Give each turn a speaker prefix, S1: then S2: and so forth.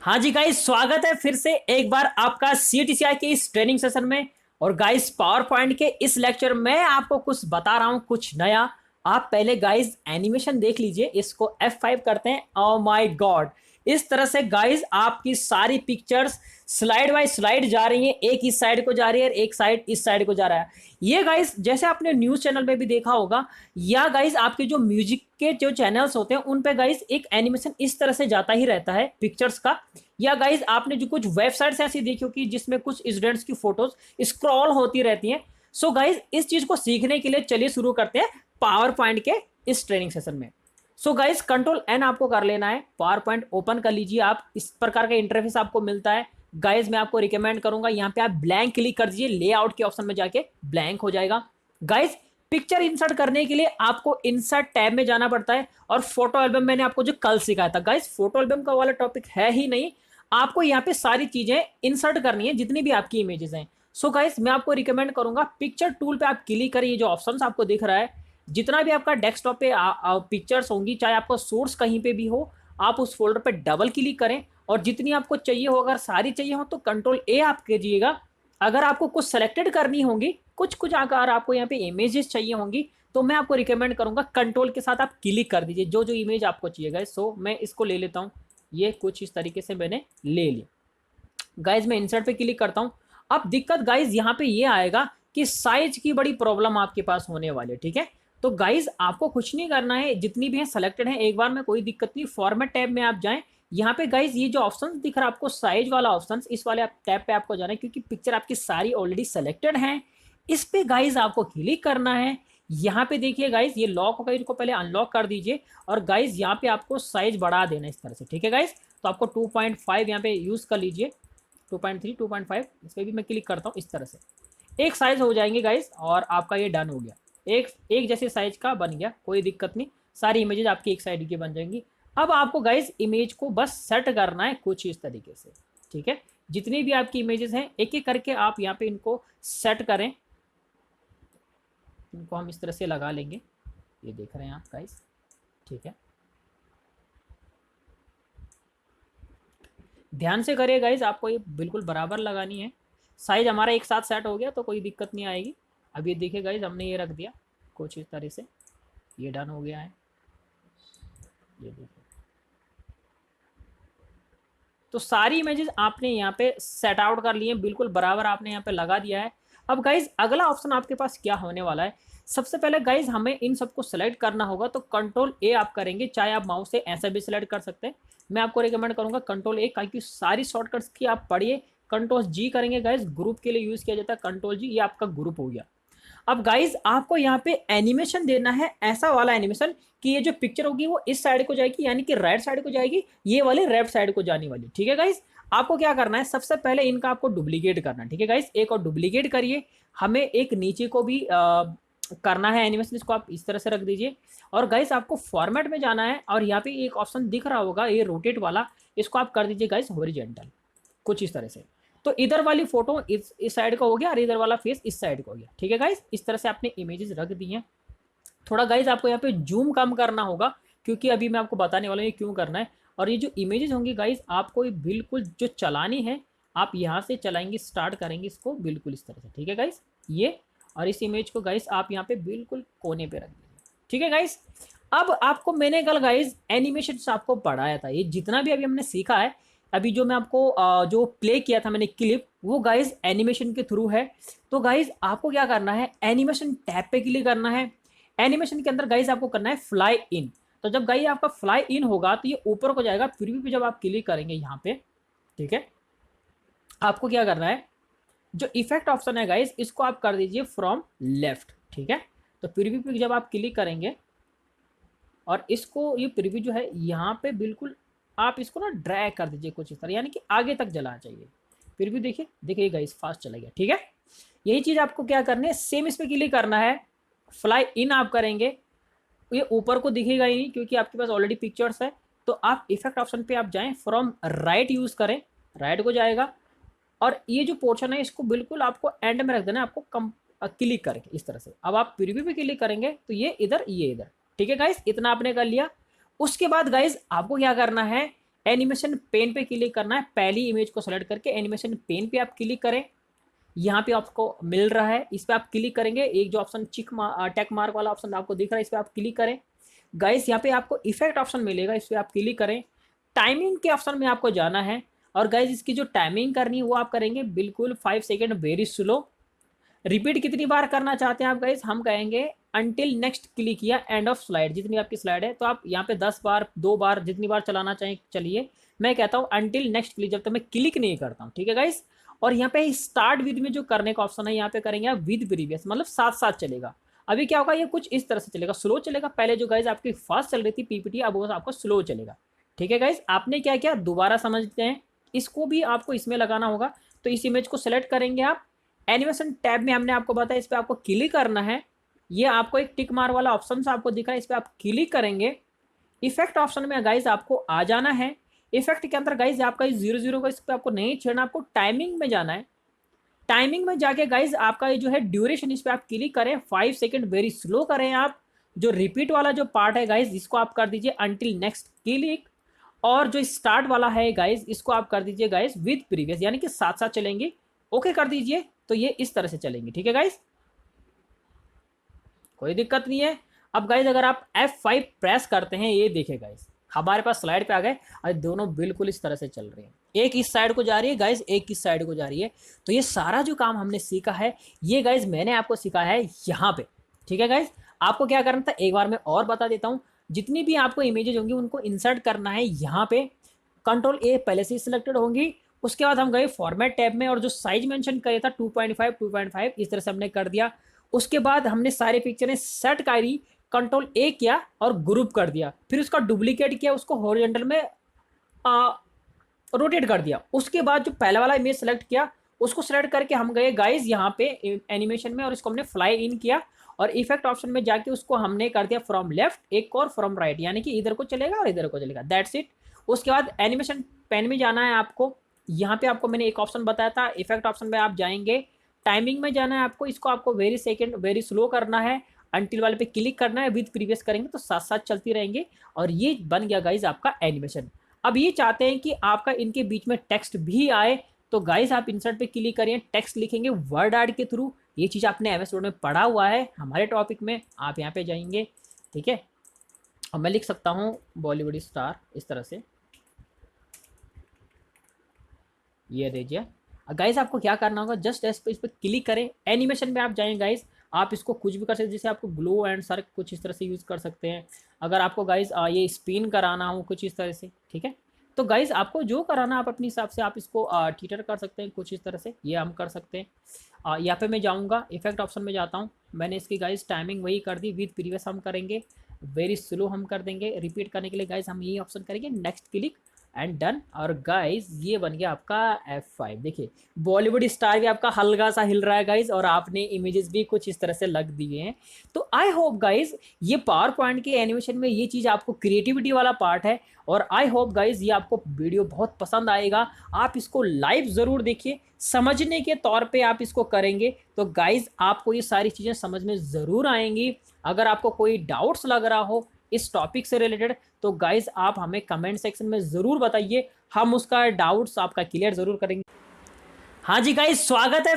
S1: हाँ जी गाइस, स्वागत है फिर से एक बार आपका CTCI के इस ट्रेनिंग सेशन में। और गाइस, पावर पॉइंट के इस लेक्चर में आपको कुछ बता रहा हूँ, कुछ नया। आप पहले गाइस एनिमेशन देख लीजिए, इसको F5 करते हैं। ओ माय गॉड, इस तरह से गाइस आपकी सारी पिक्चर्स स्लाइड बाय स्लाइड जा रही हैं। एक इस साइड को जा रही है और एक साइड इस साइड को जा रहा है। ये गाइस जैसे आपने न्यूज चैनल पे भी देखा होगा, या गाइस आपके जो म्यूजिक के जो चैनल्स होते हैं उन पे गाइस एक एनिमेशन इस तरह से जाता ही रहता है पिक्चर्स का। या गाइज आपने जो कुछ वेबसाइट्स ऐसी देखी होगी जिसमें कुछ स्टूडेंट्स की फोटोज स्क्रॉल होती रहती हैं। सो गाइज इस चीज को सीखने के लिए चलिए शुरू करते हैं पावर पॉइंट के इस ट्रेनिंग सेशन में। सो गाइज Ctrl+N आपको कर लेना है, पावर पॉइंट ओपन कर लीजिए। आप इस प्रकार का इंटरफेस आपको मिलता है। गाइज मैं आपको रिकमेंड करूंगा यहाँ पे आप ब्लैंक क्लिक कर दीजिए, लेआउट के ऑप्शन में जाके ब्लैंक हो जाएगा। गाइज पिक्चर इंसर्ट करने के लिए आपको इंसर्ट टैब में जाना पड़ता है। और फोटो एल्बम मैंने आपको जो कल सिखाया था, गाइज फोटो एल्बम का वाला टॉपिक है ही नहीं। आपको यहाँ पे सारी चीजें इंसर्ट करनी है जितनी भी आपकी इमेजेस हैं। सो गाइस मैं आपको रिकमेंड करूंगा पिक्चर टूल पे आप क्लिक करिए। जो ऑप्शंस आपको दिख रहा है, जितना भी आपका डेस्कटॉप पे पिक्चर्स होंगी, चाहे आपका सोर्स कहीं पे भी हो, आप उस फोल्डर पे डबल क्लिक करें। और जितनी आपको चाहिए हो, अगर सारी चाहिए हो तो Ctrl+A आप कीजिएगा। अगर आपको कुछ सेलेक्टेड करनी होंगी, कुछ कुछ अगर आपको यहाँ पे इमेजेस चाहिए होंगी, तो मैं आपको रिकमेंड करूंगा कंट्रोल के साथ आप क्लिक कर दीजिए जो जो इमेज आपको चाहिए। गाइस सो मैं इसको ले लेता हूँ। ये कुछ इस तरीके से मैंने ले लिया। गाइज मैं इंसर्ट पे क्लिक करता हूँ। अब दिक्कत गाइज यहाँ पे ये आएगा कि साइज की बड़ी प्रॉब्लम आपके पास होने वाली है। ठीक है, तो गाइज आपको कुछ नहीं करना है, जितनी भी है सेलेक्टेड है एक बार में, कोई दिक्कत नहीं। फॉर्मेट टैब में आप जाएं। यहाँ पे गाइज ये जो ऑप्शन दिख रहा है आपको, साइज वाला ऑप्शन, इस वाले टैब पे आपको जाना है क्योंकि पिक्चर आपकी सारी ऑलरेडी सेलेक्टेड है। इस पे गाइज आपको क्लिक करना है। यहाँ पे देखिए गाइज ये लॉक होगा, इसको पहले अनलॉक कर दीजिए। और गाइज यहाँ पे आपको साइज बढ़ा देना इस तरह से। ठीक है गाइज, तो आपको 2.5 यहाँ पे यूज कर लीजिए। 2.3 2.5 इस पर भी मैं क्लिक करता हूँ। इस तरह से एक साइज हो जाएंगे गाइस, और आपका ये डन हो गया। एक एक जैसे साइज का बन गया, कोई दिक्कत नहीं। सारी इमेजेस आपकी एक साइड की बन जाएंगी। अब आपको गाइस इमेज को बस सेट करना है कुछ इस तरीके से। ठीक है, जितनी भी आपकी इमेजेस हैं एक एक करके आप यहाँ पे इनको सेट करें। इनको हम इस तरह से लगा लेंगे, ये देख रहे हैं आप गाइस। ठीक है, ध्यान से करिए गाइज, आपको ये बिल्कुल बराबर लगानी है। साइज हमारा एक साथ सेट हो गया तो कोई दिक्कत नहीं आएगी। अब ये देखिए गाइज, हमने ये रख दिया कुछ इस तरह से, ये डन हो गया है। ये देखिए, तो सारी इमेजेस आपने यहाँ पे सेट आउट कर लिए, बिल्कुल बराबर आपने यहाँ पे लगा दिया है। अब गाइज अगला ऑप्शन आपके पास क्या होने वाला है, सबसे पहले गाइज हमें इन सबको सेलेक्ट करना होगा। तो Ctrl+A आप करेंगे, चाहे आप माउस से ऐसे भी सिलेक्ट कर सकते हैं। मैं आपको रिकमेंड करूंगा Ctrl+A, क्योंकि सारी शॉर्टकट्स की आप पढ़िए। Ctrl+G करेंगे गाइज, ग्रुप के लिए यूज किया जाता है Ctrl+G, ये आपका ग्रुप हो गया। अब गाइज आपको यहाँ पे एनिमेशन देना है, ऐसा वाला एनिमेशन कि ये जो पिक्चर होगी वो इस साइड को जाएगी, यानी कि राइट साइड को जाएगी, ये वाले लेफ्ट साइड को जाने वाली। ठीक है गाइज, आपको क्या करना है, सबसे पहले इनका आपको डुप्लीकेट करना है। ठीक है गाइज, एक और डुप्लीकेट करिए। हमें एक नीचे को भी करना है एनिमेशन, इसको आप इस तरह से रख दीजिए। और गाइज आपको फॉर्मेट में जाना है, और यहाँ पे एक ऑप्शन दिख रहा होगा ये रोटेट वाला, इसको आप कर दीजिए गाइज हॉरिजॉन्टल, कुछ इस तरह से। तो इधर वाली फोटो इस साइड का हो गया और इधर वाला फेस इस साइड का हो गया। ठीक है गाइज, इस तरह से आपने इमेजेस रख दी हैं। थोड़ा गाइज आपको यहाँ पे जूम कम करना होगा, क्योंकि अभी मैं आपको बताने वाला हूँ ये क्यों करना है। और ये जो इमेजेस होंगी गाइज, आपको बिल्कुल जो चलानी है, आप यहाँ से चलाएंगे, स्टार्ट करेंगे इसको बिल्कुल इस तरह से। ठीक है गाइज, ये और इस इमेज को गाइज आप यहाँ पे बिल्कुल कोने पे रख दीजिए। ठीक है गाइज, अब आपको मैंने कल गाइज एनिमेशन आपको पढ़ाया था, ये जितना भी अभी हमने सीखा है, अभी जो मैं आपको जो प्ले किया था मैंने क्लिप, वो गाइज एनिमेशन के थ्रू है। तो गाइज आपको क्या करना है, एनिमेशन टैब पे क्लिक करना है। एनिमेशन के अंदर गाइज आपको करना है फ्लाई इन। तो जब गाइज आपका फ्लाई इन होगा तो ये ऊपर को जाएगा, प्रीव्यू पे जब आप क्लिक करेंगे यहाँ पे, ठीक है, आपको क्या करना है, जो इफेक्ट ऑप्शन है गाइज, इसको आप कर दीजिए फ्रॉम लेफ्ट। ठीक है, तो प्रीव्यू पे जब आप क्लिक करेंगे, और इसको ये प्रीव्यू जो है यहाँ पे बिल्कुल आप इसको ना ड्रैग कर दीजिए कुछ इस तरह, यानी कि आगे तक चलाना चाहिए। प्रीव्यू देखिए, देखिए गाइस फास्ट चला गया। ठीक है, यही चीज़ आपको क्या करनी है, सेम इस पर क्लिक करना है। फ्लाई इन आप करेंगे, ये ऊपर को दिखेगा ही नहीं क्योंकि आपके पास ऑलरेडी पिक्चर्स है। तो आप इफेक्ट ऑप्शन पे आप जाएं, फ्रॉम राइट यूज करें, राइट को जाएगा। और ये जो पोर्शन है इसको बिल्कुल आपको एंड में रख देना है, आपको कम क्लिक करके इस तरह से। अब आप प्रीव्यू पे क्लिक करेंगे तो ये इधर, ये इधर। ठीक है गाइस, इतना आपने कर लिया। उसके बाद गाइस आपको क्या करना है, एनिमेशन पेन पे क्लिक करना है, पहली इमेज को सेलेक्ट करके एनिमेशन पेन पे आप क्लिक करें। यहाँ पे आपको मिल रहा है, इस पर आप क्लिक करेंगे, एक जो ऑप्शन टेक मार्क वाला ऑप्शन आपको दिख रहा है, इस पर आप क्लिक करें। गाइस यहाँ पे आपको इफेक्ट ऑप्शन मिलेगा, इस पर आप क्लिक करें। टाइमिंग के ऑप्शन में आपको जाना है और गाइस इसकी जो टाइमिंग करनी है वो आप करेंगे बिल्कुल 5 सेकेंड वेरी स्लो। रिपीट कितनी बार करना चाहते हैं आप गाइस, हम कहेंगे अंटिल नेक्स्ट क्लिक या एंड ऑफ स्लाइड, जितनी आपकी स्लाइड है तो आप यहाँ पे 10 बार 2 बार जितनी बार चलाना चाहें चलिए। मैं कहता हूँ अंटिल नेक्स्ट क्लिक, जब तक मैं क्लिक नहीं करता हूँ, ठीक है गाइस। और यहाँ पे स्टार्ट विद में जो करने का ऑप्शन है यहाँ पे करेंगे आप विद प्रीवियस, मतलब साथ साथ चलेगा। अभी क्या होगा, ये कुछ इस तरह से चलेगा, स्लो चलेगा। पहले जो गाइस आपकी फास्ट चल रही थी पीपीटी, अब वो आपको स्लो चलेगा, ठीक है गाइस। आपने क्या किया दोबारा समझते हैं, इसको भी आपको इसमें लगाना होगा। तो इस इमेज को सेलेक्ट करेंगे आप, एनिमेशन टैब में हमने आपको बताया इस पर आपको क्लिक करना है। ये आपको एक टिक मार वाला ऑप्शन से आपको दिख रहा है, इस पर आप क्लिक करेंगे। इफेक्ट ऑप्शन में गाइज आपको आ जाना है। इफेक्ट के अंदर गाइज आपका 0 का, इस पर आपको नहीं छेड़ना, आपको टाइमिंग में जाना है। टाइमिंग में जाके गाइज आपका ये जो है ड्यूरेशन, इस पर आप क्लिक करें, 5 सेकेंड वेरी स्लो करें आप। जो रिपीट वाला जो पार्ट है गाइज इसको आप कर दीजिए अंटिल नेक्स्ट क्लिक। और जो स्टार्ट वाला है गाइज इसको आप कर दीजिए गाइज विद प्रीवियस, यानी कि साथ साथ चलेंगे। ओके कर दीजिए, तो ये इस तरह से चलेंगे, ठीक है गाइज, कोई दिक्कत नहीं है। अब गाइज अगर आप F5 प्रेस करते हैं, ये देखिए गाइज हमारे पास स्लाइड पे आ गए और दोनों बिल्कुल इस तरह से चल रही हैं, एक इस साइड को जा रही है गाइज, एक इस साइड को जा रही है। तो ये सारा जो काम हमने सीखा है ये गाइज मैंने आपको सिखाया है यहाँ पे, ठीक है गाइज। आपको क्या करना था एक बार मैं और बता देता हूँ। जितनी भी आपको इमेजेज होंगी उनको इंसर्ट करना है यहाँ पे, Ctrl A पहले से सिलेक्टेड होंगी। उसके बाद हम गए फॉर्मेट टैब में और जो साइज मेंशन किया था 2.5 इस तरह से हमने कर दिया। उसके बाद हमने सारे पिक्चरें सेट करी, Ctrl A किया और ग्रुप कर दिया, फिर उसका डुप्लीकेट किया, उसको हॉरिजॉन्टल में रोटेट कर दिया। उसके बाद जो पहला वाला इमेज सेलेक्ट किया उसको सेलेक्ट करके हम गए गाइज यहाँ पे एनिमेशन में और इसको हमने फ्लाई इन किया और इफेक्ट ऑप्शन में जाके उसको हमने कर दिया फ्रॉम लेफ्ट एक और फ्रॉम राइट, यानी कि इधर को चलेगा और इधर को चलेगा, दैट्स इट। उसके बाद एनिमेशन पेन में जाना है आपको। यहाँ पे आपको मैंने एक ऑप्शन बताया था, इफेक्ट ऑप्शन में आप जाएंगे, टाइमिंग में जाना है आपको, इसको आपको वेरी सेकेंड वेरी स्लो करना है, अंटिल वाले पे क्लिक करना है, विद प्रीवियस करेंगे तो साथ साथ चलती रहेंगे। और ये बन गया गाइज आपका एनिमेशन। अब ये चाहते हैं कि आपका इनके बीच में टेक्स्ट भी आए, तो गाइज आप इंसर्ट पे क्लिक करिए, टेक्स्ट लिखेंगे वर्ड आर्ट के थ्रू। ये चीज़ आपने एमएस वर्ड में पढ़ा हुआ है हमारे टॉपिक में, आप यहाँ पे जाएंगे, ठीक है। और मैं लिख सकता हूँ बॉलीवुड स्टार इस तरह से, ये दीजिए। गाइज आपको क्या करना होगा, जस्ट इस पर क्लिक करें, एनिमेशन में आप जाएंगे गाइज, आप इसको कुछ भी कर सकते हैं, जैसे आपको ग्लो एंड सर्क कुछ इस तरह से यूज़ कर सकते हैं। अगर आपको गाइज ये स्पिन कराना हो कुछ इस तरह से, ठीक है। तो गाइज आपको जो कराना आप अपने हिसाब से आप इसको टीटर कर सकते हैं कुछ इस तरह से, ये हम कर सकते हैं। यहाँ पे मैं जाऊँगा, इफेक्ट ऑप्शन में जाता हूँ, मैंने इसकी गाइज टाइमिंग वही कर दी, विद प्रीवियस हम करेंगे, वेरी स्लो हम कर देंगे। रिपीट करने के लिए गाइज हम यही ऑप्शन करेंगे, नेक्स्ट क्लिक एंड डन। और गाइज ये बन गया आपका F5। देखिए बॉलीवुड स्टार भी आपका हल्का सा हिल रहा है गाइज, और आपने इमेजेस भी कुछ इस तरह से लग दिए हैं। तो आई होप गाइज ये पावर पॉइंट के एनिमेशन में ये चीज़ आपको क्रिएटिविटी वाला पार्ट है, और आई होप गाइज ये आपको वीडियो बहुत पसंद आएगा। आप इसको लाइव ज़रूर देखिए, समझने के तौर पे आप इसको करेंगे तो गाइज आपको ये सारी चीज़ें समझ में ज़रूर आएंगी। अगर आपको कोई डाउट्स लग रहा हो इस टॉपिक से रिलेटेड तो गाइज आप हमें कमेंट सेक्शन में ज़रूर बताइए, हम उसका डाउट्स आपका क्लियर ज़रूर करेंगे। हाँ जी गाइज, स्वागत है